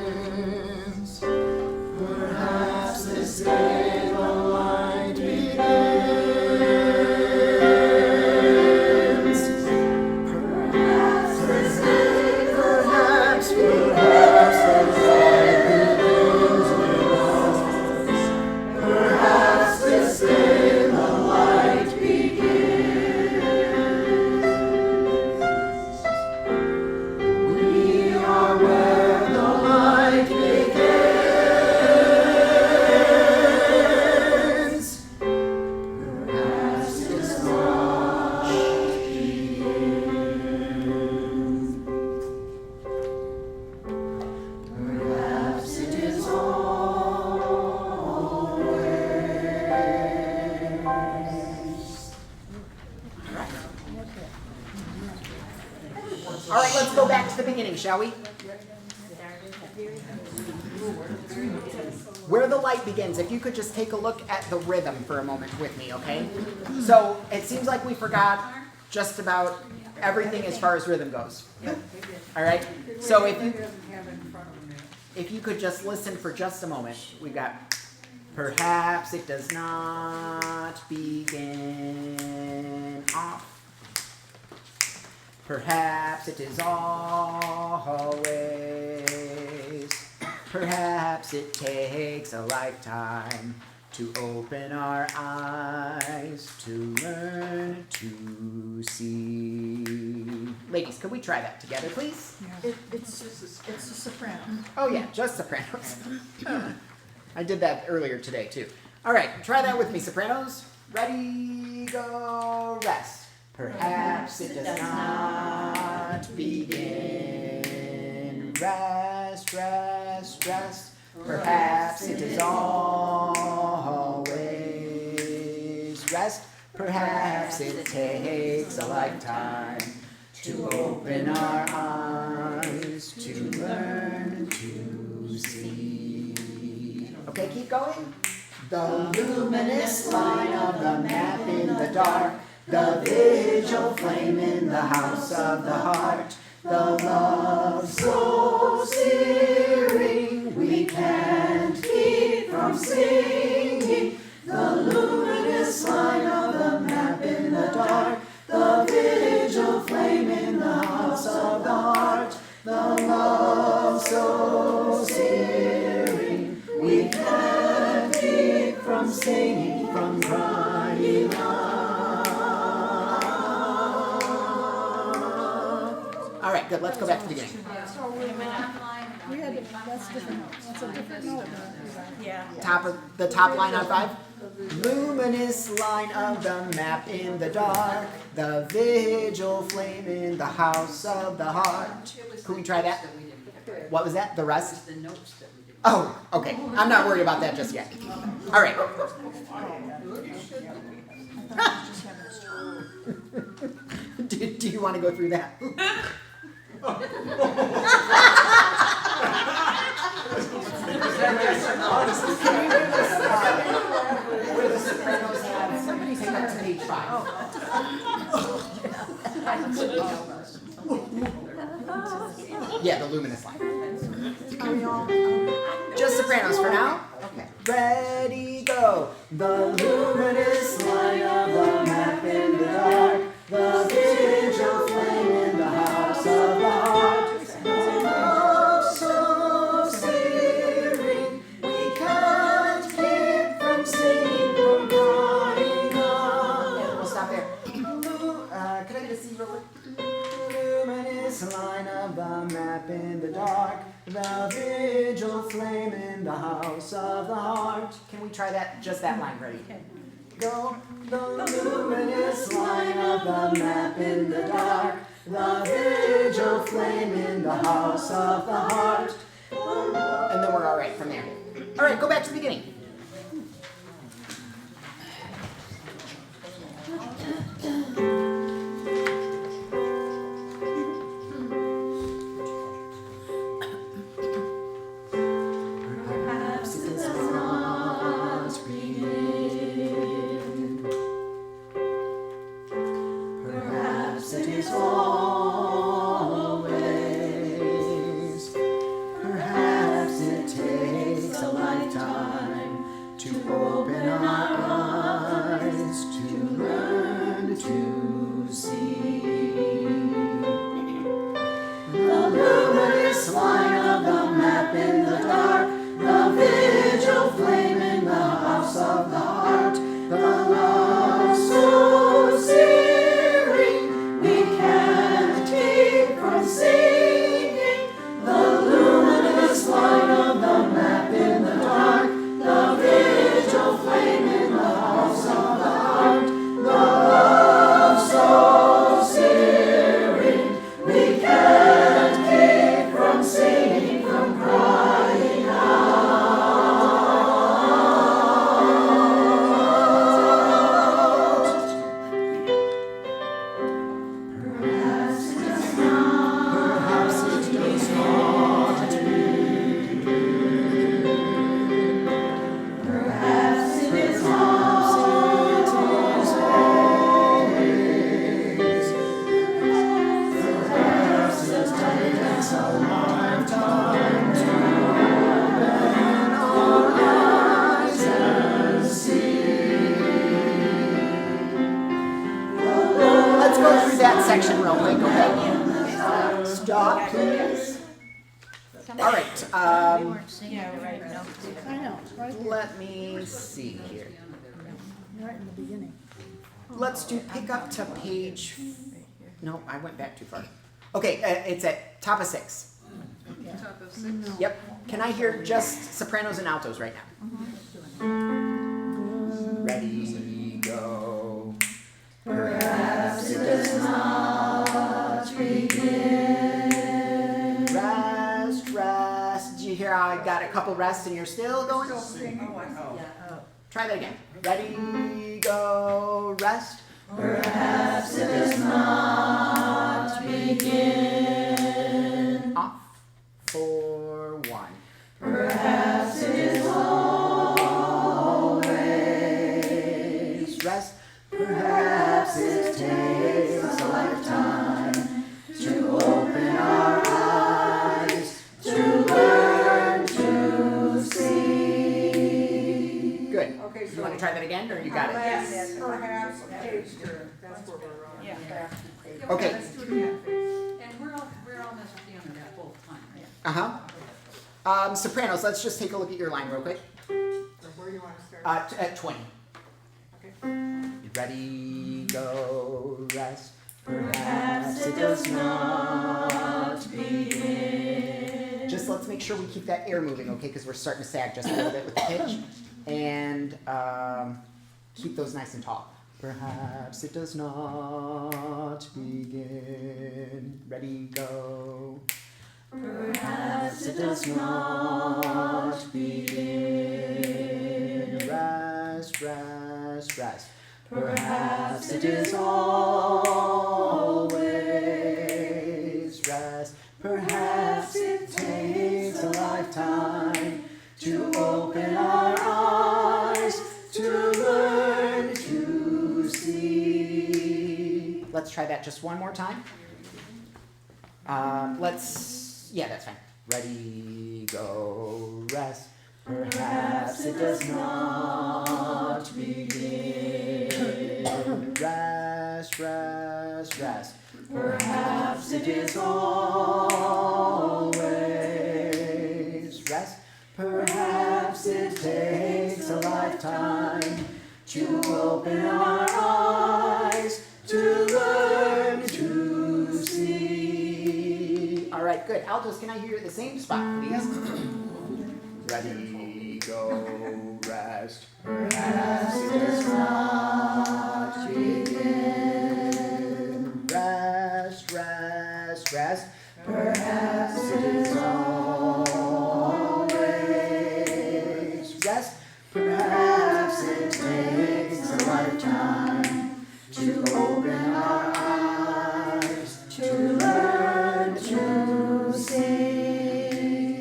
begins. Perhaps this day the light begins. Perhaps this day, perhaps the light begins with us. Perhaps this day the light begins. We are where the light begins. Perhaps it's not begin. Perhaps it is always. All right, let's go back to the beginning, shall we? Where the light begins, if you could just take a look at the rhythm for a moment with me, okay? So it seems like we forgot just about everything as far as rhythm goes. All right? So if you could just listen for just a moment, we've got perhaps it does not begin off. Perhaps it is always. Perhaps it takes a lifetime to open our eyes to learn to see. Ladies, could we try that together, please? It's a soprano. Oh yeah, just sopranos. I did that earlier today too. All right, try that with me, sopranos. Ready, go, rest. Perhaps it does not begin. Rest, rest, rest. Perhaps it is always rest. Perhaps it takes a lifetime to open our eyes to learn to see. Okay, keep going. The luminous line of the map in the dark. The vigil flame in the house of the heart. The love so searing we can't keep from singing. The luminous line of the map in the dark. The vigil flame in the house of the heart. The love so searing we can't keep from singing, from crying out. All right, good. Let's go back to the beginning. So we had to, that's different notes. That's a different note. Yeah. Top line on 5. Luminous line of the map in the dark. The vigil flame in the house of the heart. Can we try that? What was that? The rest? The notes that we did. Oh, okay. I'm not worried about that just yet. All right. Do you want to go through that? Where the sopranos have, somebody take that to page 5. Yeah, the luminous line. Just sopranos for now. Okay. Ready, go. The luminous line of the map in the dark. The vigil flame in the house of the heart. The love so searing we can't keep from singing, from crying out. Yeah, we'll stop there. Could I get a C real quick? Luminous line of the map in the dark. The vigil flame in the house of the heart. Can we try that? Just that line, ready? Go. The luminous line of the map in the dark. The vigil flame in the house of the heart. And then we're all right from there. All right, go back to the beginning. Perhaps it does not begin. Perhaps it is always. stop, please. All right. We weren't singing the right notes. I know, right here, Let me see here. right in the beginning. Let's do pick up to page. No, I went back too far. Okay, it's at top of 6. Top of 6. Yep. Can I hear just sopranos and altos right now? Ready, go. Perhaps it does not begin. Rest, rest. Did you hear how I got a couple rests and you're still going? Oh, I know. Try that again. Ready, go, rest. Perhaps it does not begin. Off for 1. Perhaps it is always. Rest. Perhaps it takes a lifetime to open our eyes, to learn to see. Good. Okay, You want to try that again, or you got it? Yes, perhaps page 2. That's where we're on. Yeah. Okay. Let's do it again, please. And we're on this piano that whole time, right? Sopranos. Let's just take a look at your line real quick. So where do you want to start? At 20. Okay. Ready, go, rest. Perhaps it does not begin. Just let's make sure we keep that air moving, okay? Because we're starting to sag just a little bit with the pitch. And keep those nice and tall. Perhaps it does not begin. Ready, go. Perhaps it does not begin. Rest, rest, rest. Perhaps it is always. Rest. Perhaps it takes a lifetime to open our eyes, to learn to see. Let's try that just one more time. Yeah, that's fine. Ready, go, rest. Perhaps it does not begin. Rest, rest, rest. Perhaps it is always. Rest. Perhaps it takes a lifetime to open our eyes, to learn to see. All right, good. Altos, can I hear you at the same spot, please? Ready, go, rest. Perhaps it does not begin. Rest, rest, rest. Perhaps it is always. Rest. Perhaps it takes a lifetime to open our eyes, to learn to see.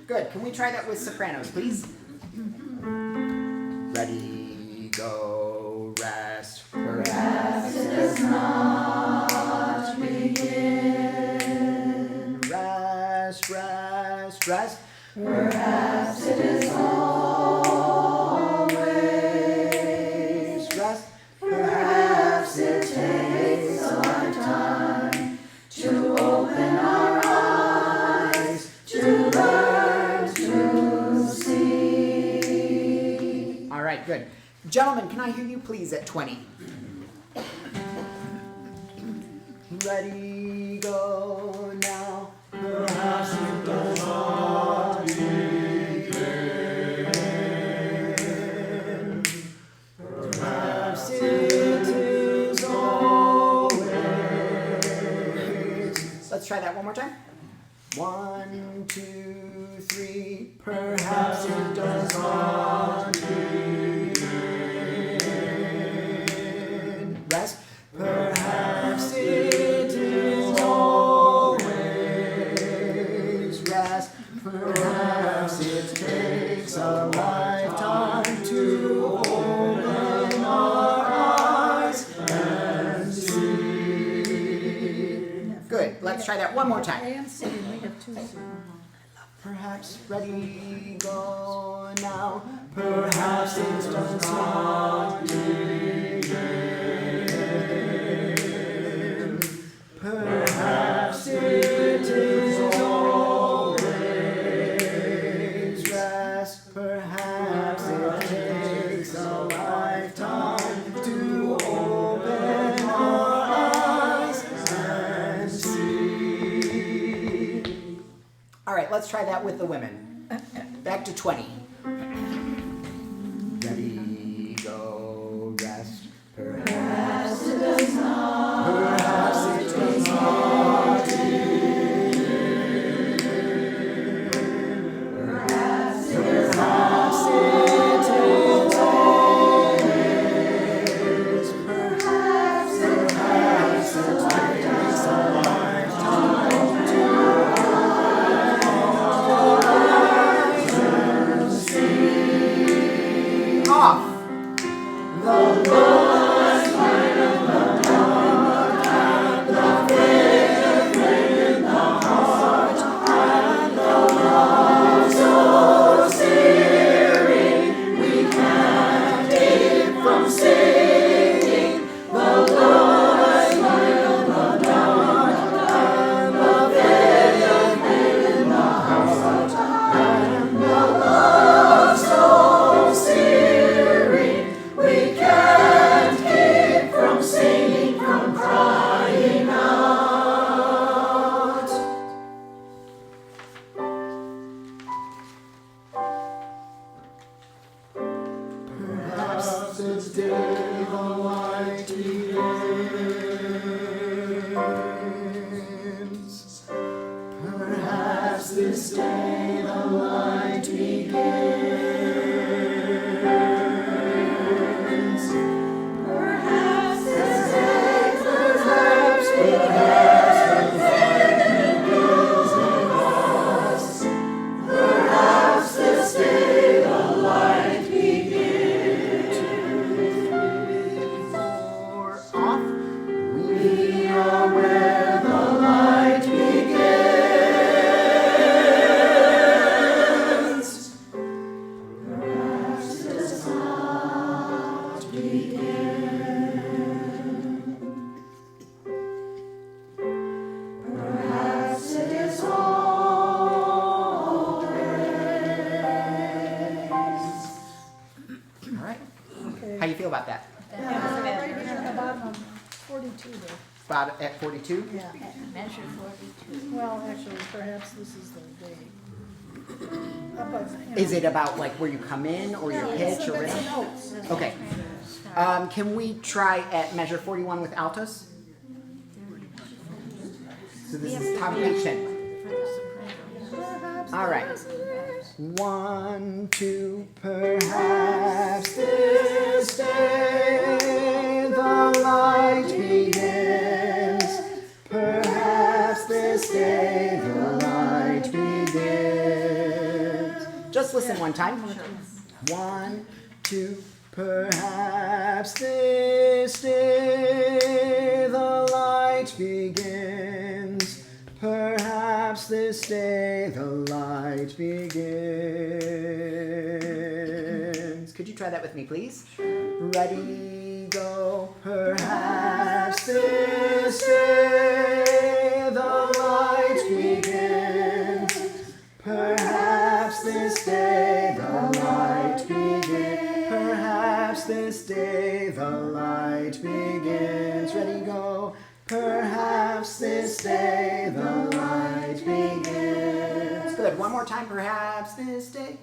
Good. Can we try that with sopranos, please? Ready, go, rest. Perhaps it does not begin. Rest, rest, rest. Perhaps it is always. Rest. Perhaps it takes a lifetime to open our eyes, to learn to see. All right, good. Gentlemen, can I hear you please at 20? Ready, go now. Perhaps it does not begin. Perhaps it is always. Let's try that one more time. 1, 2, 3. Perhaps it does not begin. Rest. Perhaps it is always. Rest. Perhaps it takes a lifetime to open our eyes and see. Good. Let's try that one more time. A and C, we have 2 C. Perhaps ready, go now. Perhaps it does not begin. Perhaps it All right, let's try that with the women. Back to 20. Ready, go, rest. Perhaps it does not. Perhaps it does not. Perhaps it is. Perhaps it is always. Perhaps it takes a lifetime to see. Off. The Lord's light of the dawn, and the faith in the heart, and the love so searing, we can't keep from singing. The Lord's light of the dawn, and the faith in the heart, and the love so searing. We can't keep from singing, from crying out. Perhaps this day the light begins. Perhaps this day the light begins. Perhaps this day, perhaps the light begins in us. Perhaps this day the light begins. Or off. We are where the light begins. Perhaps this heart begins. Perhaps it is always. All right. Okay. How you feel about that? Right here at the bottom of 42 there. About at 42? Yeah. Measure 42. Well, actually, perhaps this is the day. Up of, you know. Is it about like where you come in or your No, pitch or it's rhythm? the notes. Okay. Can we try at measure 41 with altos? So this is top pitch 10. Perhaps All right. this is- 1, 2, perhaps this day the light begins. Perhaps this day the light begins. Just listen one time. 1, 2, perhaps this day the light begins. Perhaps this day the light begins. Could you try that with me, please? Ready, go. Perhaps this day the light begins. Perhaps this day the light begins. Perhaps this day the light begins. Ready, go. Perhaps this day the light begins. Good. One more time. Perhaps this day.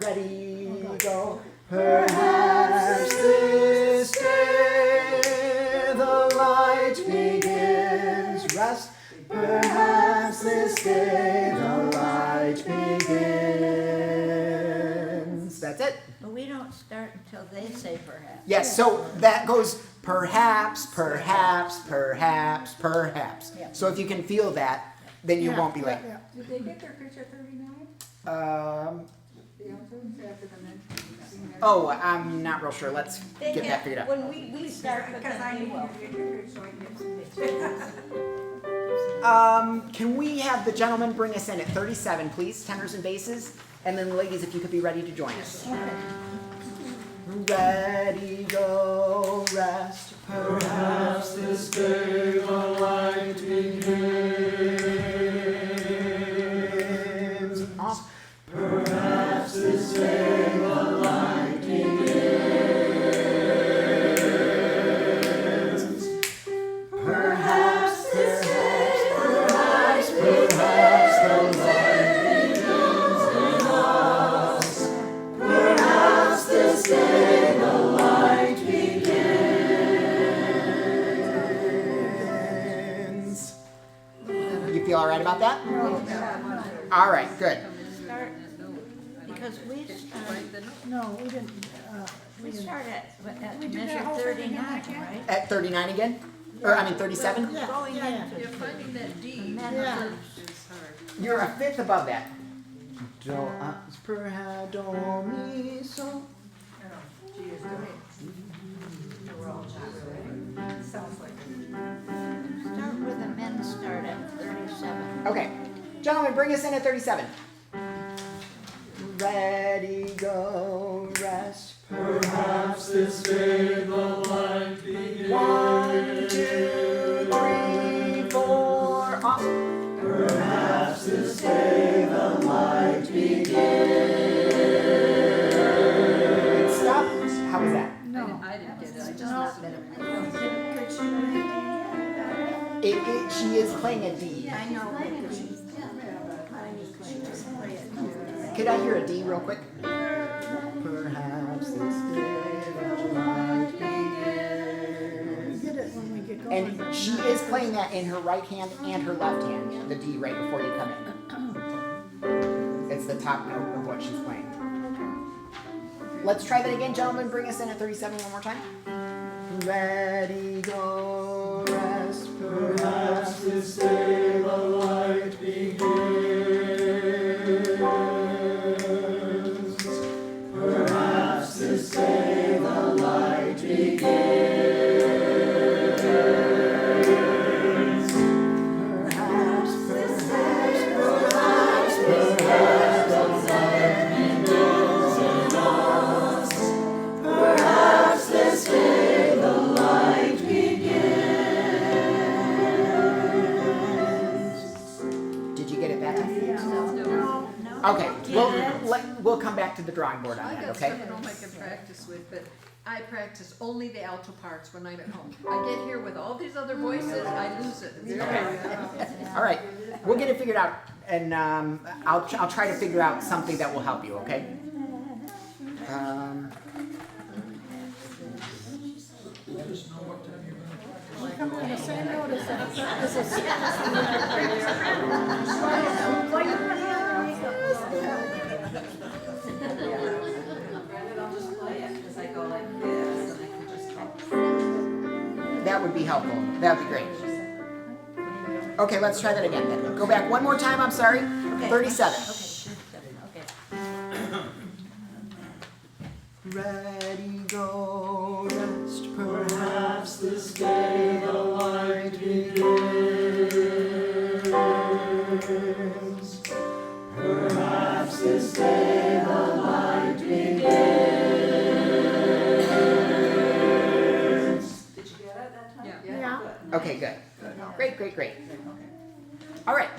Ready, go. Perhaps this day the light begins. Rest. Perhaps this day the light begins. That's it. But we don't start until they say perhaps. Yes, so that goes perhaps, perhaps, perhaps, perhaps. Yeah. So if you can feel that, then you Yeah, won't be late. yeah, Did they get their pitch at 39? Um, The altos after the men? oh, I'm not real sure. Let's They get that have- figured out. When we start with Because I them, need we will. you to get your pitch so I can get some pitch. Can we have the gentleman bring us in at 37, please, tenors and basses? And then ladies, if you could be ready to join us. Ready, go, rest. Perhaps this day the light begins. Off. Perhaps this day the light begins. Perhaps this day, perhaps the light begins. feel all right about that? All right, good. Start, because No, we didn't, we start at We do that measure whole thing 39, again. right? At 39 again? Or, I mean, 37? yeah, Going yeah. into You're finding that D Yeah. is hard. You're a fifth above that. Do, perhaps, do, mi, so. G is doing. We're all just, sounds like. Start with the men start at 37. Okay. Gentlemen, bring us in at 37. Ready, go, rest. Perhaps this day the light begins. 1, 2, 3, 4, off. Perhaps this day the light begins. Stop. How was that? No. I didn't get it, I just No. listened to it. She is playing a D. I know. Could I hear a D real quick? Perhaps this day the light begins. We did it when we get going. And she is playing that in her right hand and her left hand, the D right before you come in. It's the top note of what she's playing. Let's try that again, gentlemen. Bring us in at 37 one more time. Ready, go, rest. Perhaps this day the light begins. Perhaps this day the light begins. Perhaps, Perhaps this day the light Did you get it back? No. Okay, we'll come back to the drawing board on I that, got okay? something home I can practice with, but I practice only the alto parts when I'm at home. I get here with all these other voices, I lose it. It's Okay. All right, we'll get it figured out, and I'll try to figure out something that will help you, okay? We come on the same note as a. Granted, I'll just play it, because I go like this, and I can just talk. That would be helpful. That would be great. Okay, let's try that again then. Go back one more time, I'm sorry. 37. Okay. Ready, go, rest, Perhaps this day the light begins. Perhaps this day the light begins. Did you get it that time? Yeah. Yeah, Yeah. good. Okay, good. Great, great, great. All right,